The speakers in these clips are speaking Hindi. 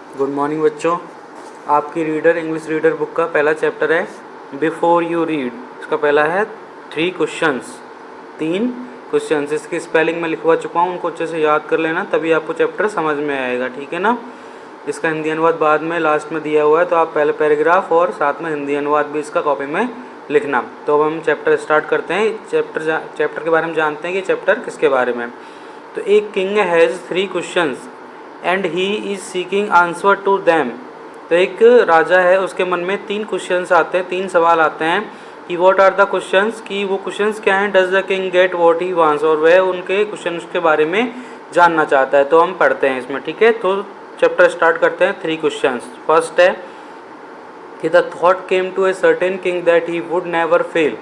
गुड मॉर्निंग बच्चों। आपकी रीडर इंग्लिश रीडर बुक का पहला चैप्टर है बिफोर यू रीड। इसका पहला है 3 क्वेश्चंस, 3 क्वेश्चंस। इसकी स्पेलिंग में लिखवा चुका हूँ, उनको अच्छे से याद कर लेना, तभी आपको चैप्टर समझ में आएगा, ठीक है ना। इसका हिंदी अनुवाद बाद में लास्ट में दिया हुआ है, तो आप पहले पैराग्राफ और साथ में हिंदी अनुवाद भी इसका कॉपी में लिखना। तो अब हम चैप्टर स्टार्ट करते हैं। चैप्टर के बारे में जानते हैं कि चैप्टर किसके बारे में। तो एक king has 3 questions and he is seeking answer to them. तो एक राजा है, उसके मन में 3 क्वेश्चंस आते हैं, 3 सवाल आते हैं कि व्हाट आर द क्वेश्चंस, कि वो क्वेश्चंस क्या हैं। Does the king get what he wants, और वह उनके क्वेश्चंस के बारे में जानना चाहता है। तो हम पढ़ते हैं इसमें, ठीक है। तो चैप्टर स्टार्ट करते हैं। 3 क्वेश्चंस। फर्स्ट है कि the thought came to a certain king that he would never fail.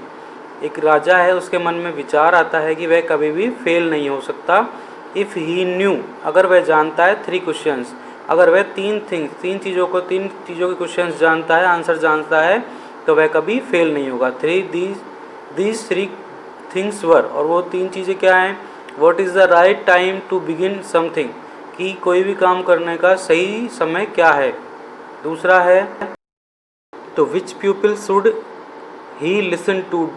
एक राजा है, उसके मन में विचार आता है कि वह कभी भी फेल नहीं हो सकता। इफ़ ही न्यू, अगर वह जानता है 3 क्वेश्चंस, अगर वह 3 चीज़ों के क्वेश्चंस जानता है, आंसर जानता है, तो वह कभी फेल नहीं होगा। दीज 3 थिंग्स वर, और वो 3 चीज़ें क्या हैं। What is the right time to begin something, कि कोई भी काम करने का सही समय क्या है। दूसरा है तो which people should he listen to,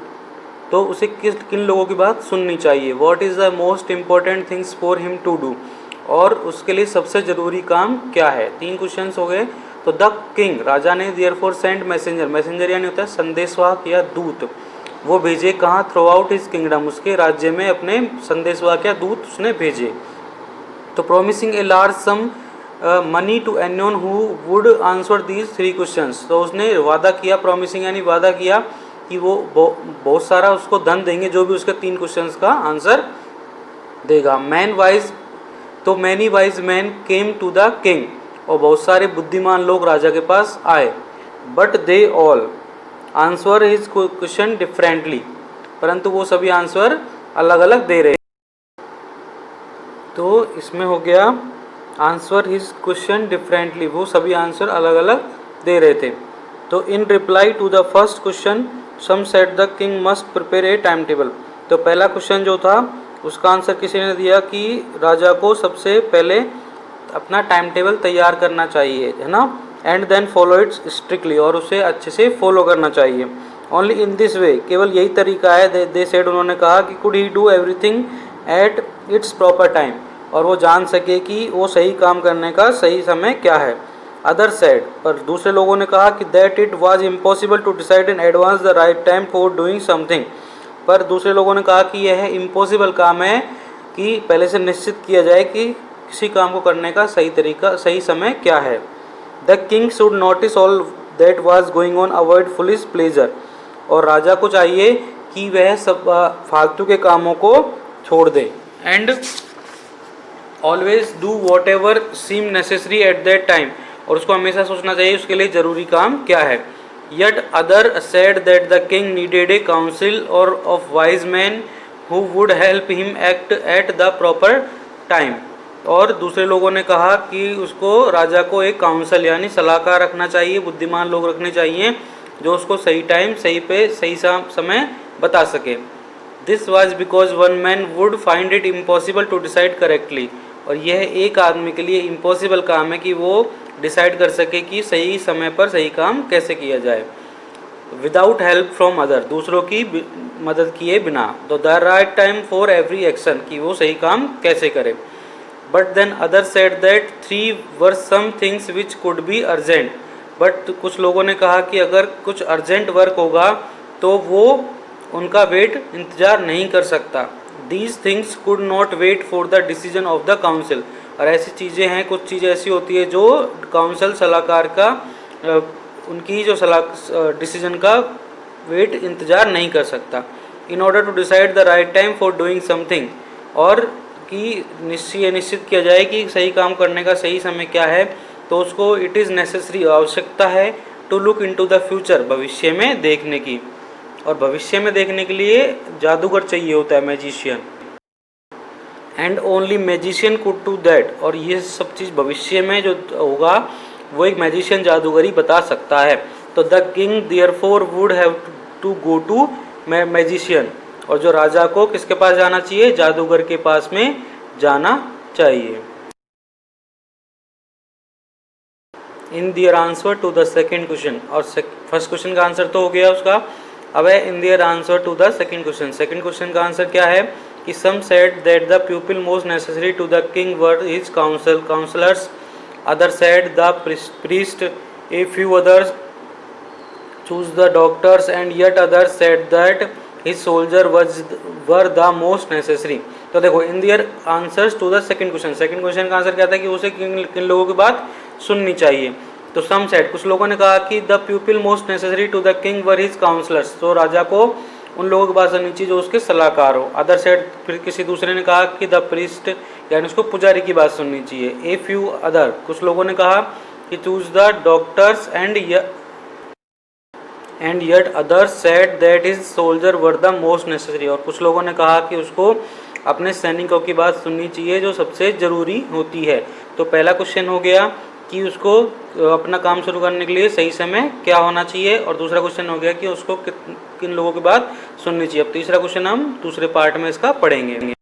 तो उसे किन लोगों की बात सुननी चाहिए। What is the most important things for him to do, और उसके लिए सबसे ज़रूरी काम क्या है। 3 क्वेश्चंस हो गए। तो द किंग, राजा ने देयरफॉर सेंड मैसेंजर, मैसेंजर यानी होता है संदेशवाहक या दूत, वो भेजे कहाँ। थ्रू आउट हिज किंगडम, उसके राज्य में अपने संदेशवाहक या दूत उसने भेजे। तो promising a large sum money to anyone who would answer these 3 questions, तो उसने वादा किया, प्रोमिसिंग यानी वादा किया कि वो बहुत सारा उसको धन देंगे जो भी उसके 3 क्वेश्चंस का आंसर देगा। मैन वाइज, तो many wise man came to the king, और बहुत सारे बुद्धिमान लोग राजा के पास आए। But they all answer his question differently, परंतु वो सभी आंसर अलग अलग दे रहे। तो इसमें हो गया आंसर हिज क्वेश्चन डिफरेंटली, वो सभी आंसर अलग अलग दे रहे थे। तो in reply to the first question some said the king must prepare a time table. तो पहला क्वेश्चन जो था उसका आंसर किसी ने दिया कि राजा को सबसे पहले अपना टाइम टेबल तैयार करना चाहिए, है ना। And then follow it strictly, और उसे अच्छे से फॉलो करना चाहिए। ओनली इन दिस वे, केवल यही तरीका है। दे सेड, उन्होंने कहा कि could he do everything at its proper time, और वो जान सके कि वो सही काम करने का सही समय क्या है। अदर सेड, पर दूसरे लोगों ने कहा कि that it was impossible to decide in advance the right time for doing something, पर दूसरे लोगों ने कहा कि यह इम्पॉसिबल काम है कि पहले से निश्चित किया जाए कि किसी काम को करने का सही तरीका, सही समय क्या है। The king should notice all that was going on, avoid foolish pleasure, और राजा को चाहिए कि वह सब फालतू के कामों को छोड़ दे। And always do whatever seem necessary at that time, और उसको हमेशा सोचना चाहिए उसके लिए ज़रूरी काम क्या है। Yet other said that the king needed a council or of wise men who would help him act at the proper time, और दूसरे लोगों ने कहा कि उसको राजा को एक काउंसिल यानी सलाहकार रखना चाहिए, बुद्धिमान लोग रखने चाहिए जो उसको सही टाइम, सही समय बता सके। This was because one man would find it impossible to decide correctly, और यह एक आदमी के लिए इम्पॉसिबल काम है कि वो डिसाइड कर सके कि सही समय पर सही काम कैसे किया जाए। विदाउट हेल्प फ्रॉम अदर, दूसरों की मदद किए बिना। तो the right time for every action, कि वो सही काम कैसे करे। But then other said that 3 were some things which could be urgent, but कुछ लोगों ने कहा कि अगर कुछ अर्जेंट वर्क होगा तो वो उनका इंतज़ार नहीं कर सकता। These things could not wait for the decision of the council, और ऐसी चीज़ें हैं, कुछ चीज़ें ऐसी होती है जो काउंसिल सलाहकार का उनकी जो डिसीजन का इंतज़ार नहीं कर सकता। In order to decide the right time for doing something, और कि निश्चित किया जाए कि सही काम करने का सही समय क्या है, तो उसको इट इज़ नेसेसरी, आवश्यकता है, to look into the future, भविष्य में देखने की। और भविष्य में देखने के लिए जादूगर चाहिए होता है, magician. And only magician could do that, और ये सब चीज़ भविष्य में जो होगा वो एक मैजिशियन, जादूगरी बता सकता है। तो the king therefore would have to go to magician, और जो राजा को किसके पास जाना चाहिए, जादूगर के पास में जाना चाहिए। In their answer to the second question. और फर्स्ट क्वेश्चन का आंसर तो हो गया उसका। अब है in their answer to the second question. Second question का आंसर क्या है कि some said that the people most necessary to the king were his counsellors, other said the priest, a few others choose the doctors and yet others said that his soldier were the most necessary. तो देखो in their answers to the second question. Second question का आंसर क्या था कि उसे किन लोगों की बात सुननी चाहिए। तो सम सेड, कुछ लोगों ने कहा कि the people most necessary to the king were his counsellors, तो राजा को उन लोगों की बात सुननी चाहिए जो उसके सलाहकार हो। अदर सेड, फिर किसी दूसरे ने कहा कि द प्रीस्ट यानी उसको पुजारी की बात सुननी चाहिए। ए फ्यू अदर, कुछ लोगों ने कहा कि choose the doctors and yet others said that his soldier were the most necessary, और कुछ लोगों ने कहा कि उसको अपने सैनिकों की बात सुननी चाहिए जो सबसे ज़रूरी होती है। तो पहला क्वेश्चन हो गया कि उसको अपना काम शुरू करने के लिए सही समय क्या होना चाहिए, और दूसरा क्वेश्चन हो गया कि उसको किन लोगों की बात सुननी चाहिए। अब तीसरा क्वेश्चन हम दूसरे पार्ट में इसका पढ़ेंगे।